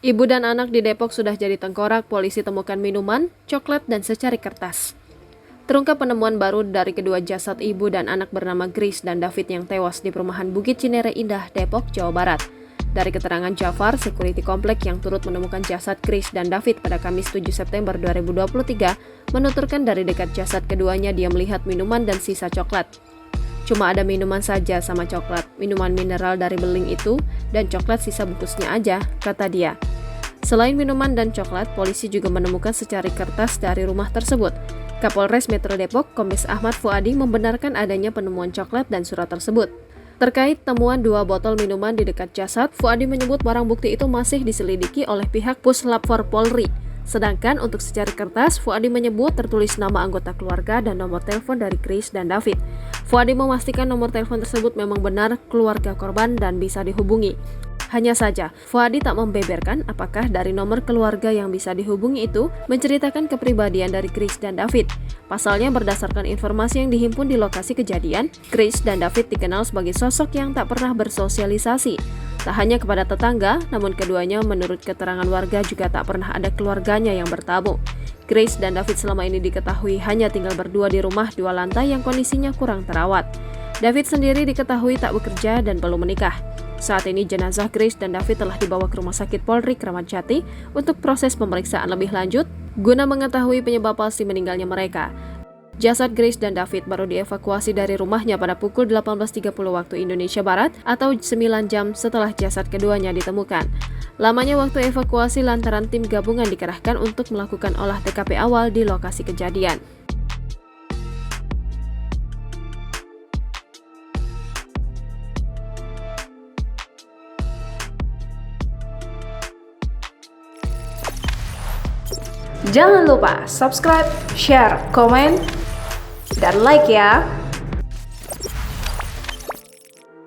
Ibu dan anak di Depok sudah jadi tengkorak, polisi temukan minuman, coklat, dan secari kertas. Terungkap penemuan baru dari kedua jasad ibu dan anak bernama Grace dan David yang tewas di perumahan Bukit Cinere Indah, Depok, Jawa Barat. Dari keterangan Jafar, security komplek yang turut menemukan jasad Grace dan David pada Kamis 7 September 2023, menuturkan dari dekat jasad keduanya dia melihat minuman dan sisa coklat. Cuma ada minuman saja sama coklat, minuman mineral dari beling itu, dan coklat sisa bungkusnya aja, kata dia. Selain minuman dan coklat, polisi juga menemukan secari kertas dari rumah tersebut. Kapolres Metro Depok, Kombes Ahmad Fuadi membenarkan adanya penemuan coklat dan surat tersebut. Terkait temuan 2 botol minuman di dekat jasad, Fuadi menyebut barang bukti itu masih diselidiki oleh pihak Puslap 4 Polri. Sedangkan untuk secari kertas, Fuadi menyebut tertulis nama anggota keluarga dan nomor telepon dari Grace dan David. Fuadi memastikan nomor telepon tersebut memang benar keluarga korban dan bisa dihubungi. Hanya saja, Fuadi tak membeberkan apakah dari nomor keluarga yang bisa dihubungi itu menceritakan kepribadian dari Grace dan David. Pasalnya berdasarkan informasi yang dihimpun di lokasi kejadian, Grace dan David dikenal sebagai sosok yang tak pernah bersosialisasi. Tak hanya kepada tetangga, namun keduanya menurut keterangan warga juga tak pernah ada keluarganya yang bertamu. Grace dan David selama ini diketahui hanya tinggal berdua di rumah 2 lantai yang kondisinya kurang terawat. David sendiri diketahui tak bekerja dan belum menikah. Saat ini jenazah Grace dan David telah dibawa ke Rumah Sakit Polri Kramat Jati untuk proses pemeriksaan lebih lanjut guna mengetahui penyebab pasti meninggalnya mereka. Jasad Grace dan David baru dievakuasi dari rumahnya pada pukul 18.30 waktu Indonesia Barat atau 9 jam setelah jasad keduanya ditemukan. Lamanya waktu evakuasi lantaran tim gabungan dikerahkan untuk melakukan olah TKP awal di lokasi kejadian. Jangan lupa subscribe, share, komen, dan like ya.